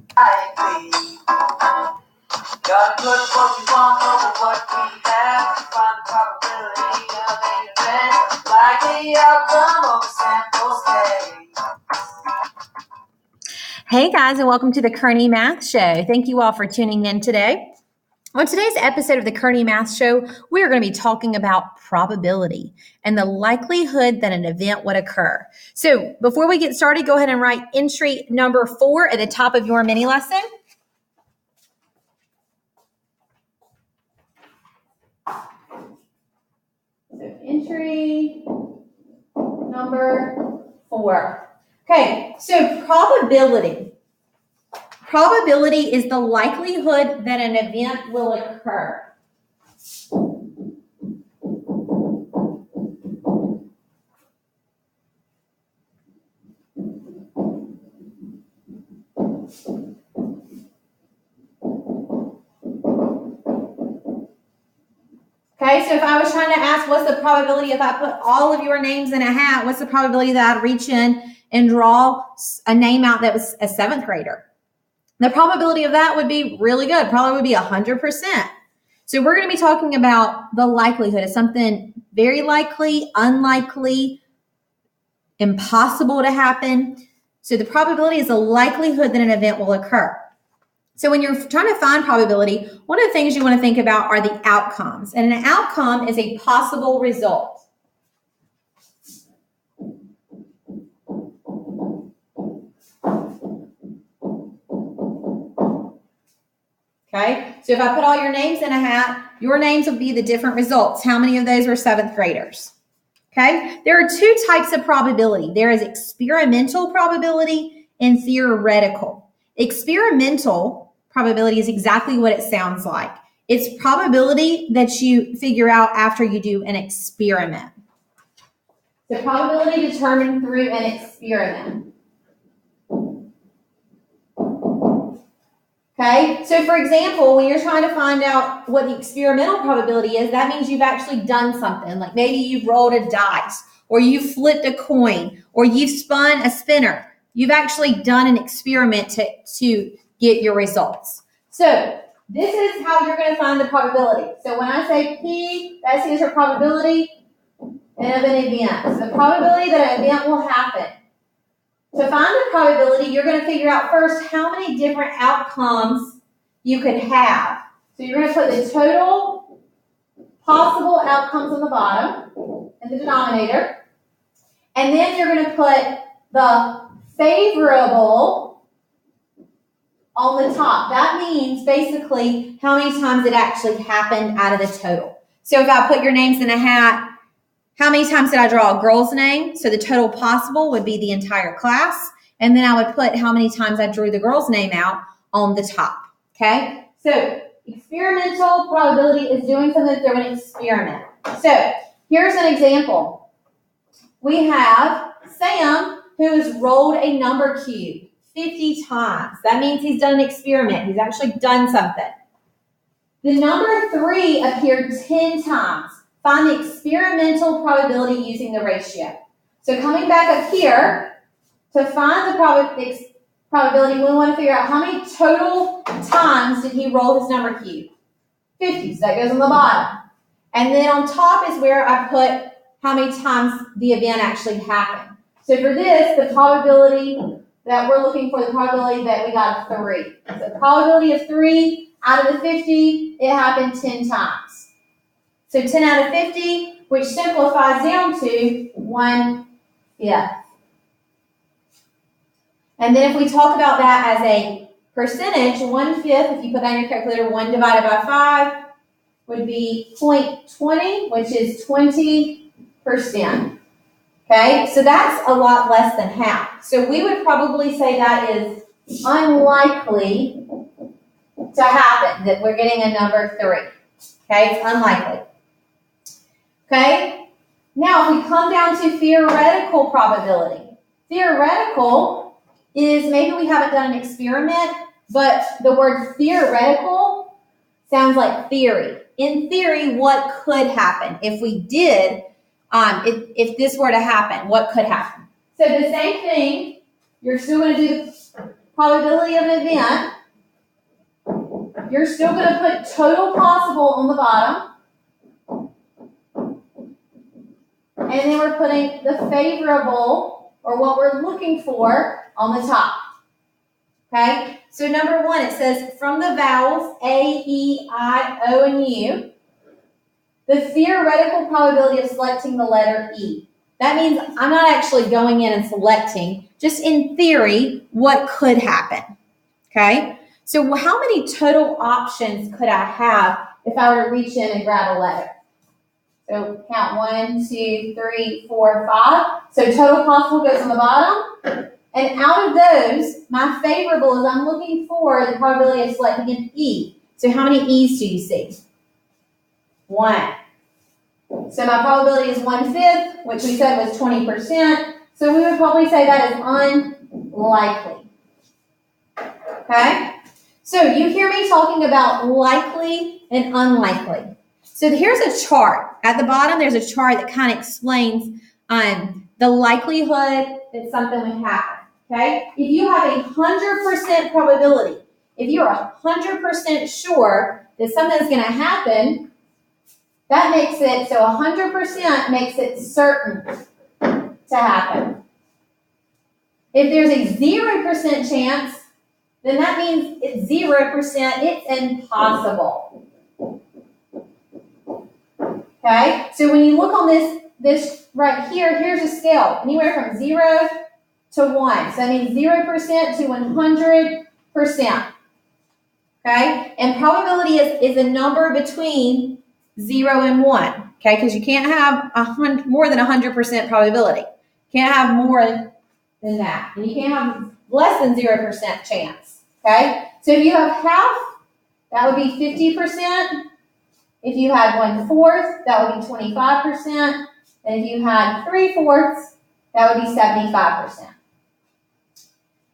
Gotta put what we want over what we have to find the probability of an event, likely outcome of a sample space. Hey guys, and welcome to the Kearney Math Show. Thank you all for tuning in today. On today's episode of the Kearney Math Show, we are going to be talking about probability and the likelihood that an event would occur. So before we get started, go ahead and write entry number 4 at the top of your mini lesson. So entry number 4. Okay, so probability. Probability is the likelihood that an event will occur. Okay, so if I was trying to ask what's the probability if I put all of your names in a hat, what's the probability that I'd reach in and draw a name out that was a 7th grader? The probability of that would be really good. Probably would be 100%. So we're going to be talking about the likelihood of something very likely, unlikely, impossible to happen. So the probability is the likelihood that an event will occur. So when you're trying to find probability, one of the things you want to think about are the outcomes. And an outcome is a possible result. Okay, so if I put all your names in a hat, your names will be the different results. How many of those were 7th graders? Okay, there are 2 types of probability. There is experimental probability and theoretical. Experimental probability is exactly what it sounds like. It's probability that you figure out after you do an experiment. So probability determined through an experiment. Okay, so for example, when you're trying to find out what the experimental probability is, that means you've actually done something. Like maybe you've rolled a dice, or you flipped a coin, or you've spun a spinner. You've actually done an experiment to get your results. So this is how you're going to find the probability. So when I say P, that stands for probability of an event. So the probability that an event will happen. To find the probability, you're going to figure out first how many different outcomes you could have. So you're going to put the total possible outcomes on the bottom in the denominator. And then you're going to put the favorable on the top. That means basically how many times it actually happened out of the total. So if I put your names in a hat, how many times did I draw a girl's name? So the total possible would be the entire class. And then I would put how many times I drew the girl's name out on the top. Okay? So experimental probability is doing something through an experiment. So here's an example. We have Sam who has rolled a number cube 50 times. That means he's done an experiment. He's actually done something. The number 3 appeared 10 times. Find the experimental probability using the ratio. So coming back up here, to find the probability, we want to figure out how many total times did he roll his number cube? 50, so that goes on the bottom. And then on top is where I put how many times the event actually happened. So for this, the probability that we're looking for, the probability that we got 3. So the probability of 3 out of the 50, it happened 10 times. So 10 out of 50, which simplifies down to 1/5. And then if we talk about that as a percentage, 1/5, if you put that in your calculator, 1 divided by 5 would be 0.20, which is 20%. Okay, so that's a lot less than half. So we would probably say that is unlikely to happen, that we're getting a number 3. Okay, it's unlikely. Okay, now if we come down to theoretical probability. Theoretical is maybe we haven't done an experiment, but the word theoretical sounds like theory. In theory, what could happen? If we did, if this were to happen, what could happen? So the same thing, you're still going to do the probability of an event, you're still going to put total possible on the bottom. And then we're putting the favorable, or what we're looking for, on the top. Okay? So number one, it says from the vowels A, E, I, O, and U, the theoretical probability of selecting the letter E. That means I'm not actually going in and selecting, just in theory, what could happen. Okay? So how many total options could I have if I were to reach in and grab a letter? So count 1, 2, 3, 4, 5. So total possible goes on the bottom. And out of those, my favorable is I'm looking for the probability of selecting an E. So how many E's do you see? 1. So my probability is 1/5, which we said was 20%. So we would probably say that is unlikely. Okay? So you hear me talking about likely and unlikely. So here's a chart. At the bottom, there's a chart that kind of explains the likelihood that something would happen. Okay? If you have a 100% probability, if you're 100% sure that something's going to happen, that makes it, so 100% makes it certain to happen. If there's a 0% chance, then that means it's 0%, it's impossible. Okay? So when you look on this right here, here's a scale, anywhere from 0 to 1. So that means 0% to 100%. Okay? And probability is a number between 0 and 1. Okay? Because you can't have more than 100% probability. You can't have more than that. And you can't have less than 0% chance. Okay? So if you have half, that would be 50%. If you had 1/4, that would be 25%. And if you had 3/4, that would be 75%.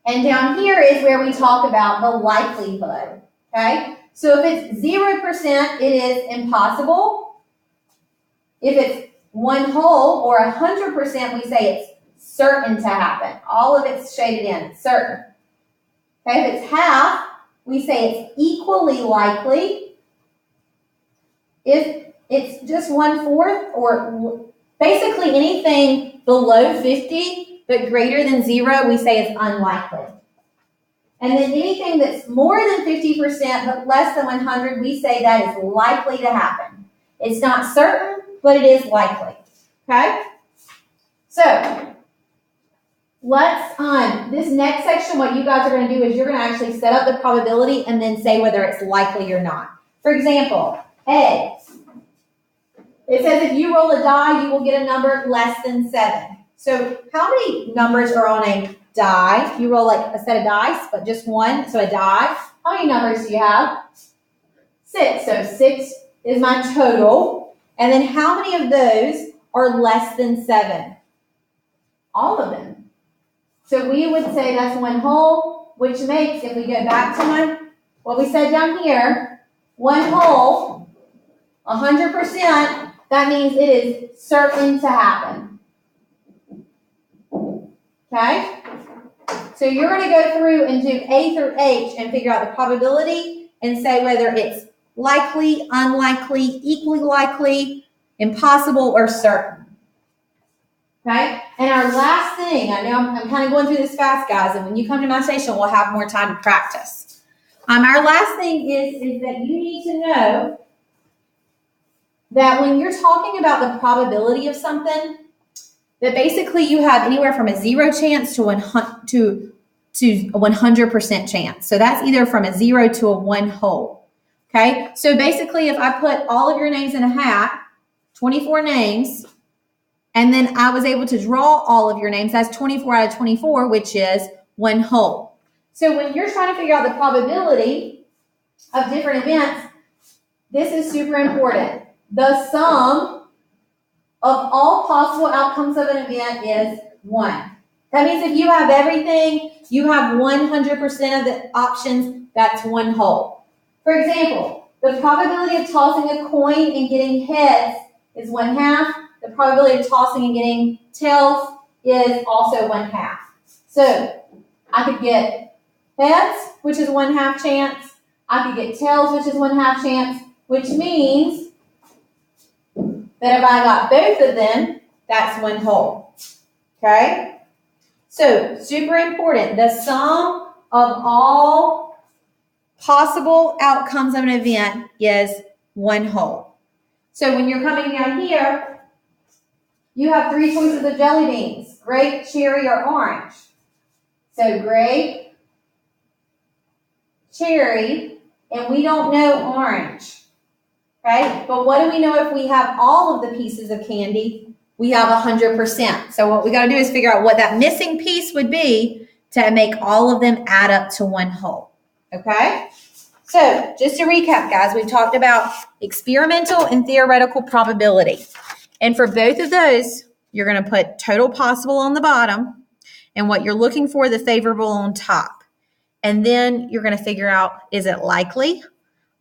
And down here is where we talk about the likelihood. Okay? So if it's 0%, it is impossible. If it's 1 whole or 100%, we say it's certain to happen. All of it's shaded in, it's certain. Okay? If it's half, we say it's equally likely. If it's just 1/4, or basically anything below 50 but greater than 0, we say it's unlikely. And then anything that's more than 50% but less than 100, we say that is likely to happen. It's not certain, but it is likely. Okay? So let's, this next section, what you guys are going to do is you're going to actually set up the probability and then say whether it's likely or not. For example, A. It says if you roll a die, you will get a number less than 7. So how many numbers are on a die? You roll like a set of dice, but just one, so a die. How many numbers do you have? 6. So 6 is my total. And then how many of those are less than 7? All of them. So we would say that's 1 whole, which makes, if we go back to what we said down here, 1 whole, 100%, that means it is certain to happen. Okay? So you're going to go through and do A through H and figure out the probability and say whether it's likely, unlikely, equally likely, impossible, or certain. Okay? And our last thing, I know I'm kind of going through this fast, guys, and when you come to my station, we'll have more time to practice. Our last thing is that you need to know that when you're talking about the probability of something, that basically you have anywhere from a 0 chance to a 100% chance. So that's either from a 0 to a 1 whole. Okay? So basically, if I put all of your names in a hat, 24 names, and then I was able to draw all of your names, that's 24 out of 24, which is 1 whole. So when you're trying to figure out the probability of different events, this is super important. The sum of all possible outcomes of an event is 1. That means if you have everything, you have 100% of the options, that's 1 whole. For example, the probability of tossing a coin and getting heads is 1/2. The probability of tossing and getting tails is also 1/2. So I could get heads, which is 1/2 chance. I could get tails, which is 1/2 chance, which means that if I got both of them, that's 1 whole. Okay? So, super important. The sum of all possible outcomes of an event is 1 whole. So, when you're coming down here, you have 3 choices of jelly beans: grape, cherry, or orange. So, grape, cherry, and we don't know orange. Right? But what do we know if we have all of the pieces of candy? We have 100%. So what we got to do is figure out what that missing piece would be to make all of them add up to 1 whole. Okay? So just to recap, guys, we've talked about experimental and theoretical probability. And for both of those, you're going to put total possible on the bottom and what you're looking for, the favorable, on top. And then you're going to figure out, is it likely,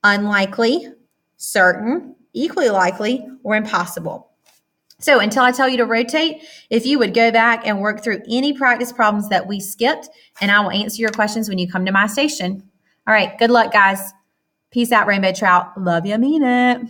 unlikely, certain, equally likely, or impossible. So until I tell you to rotate, if you would go back and work through any practice problems that we skipped, and I will answer your questions when you come to my station. All right, good luck, guys. Peace out, Rainbow Trout. Love you, mean it.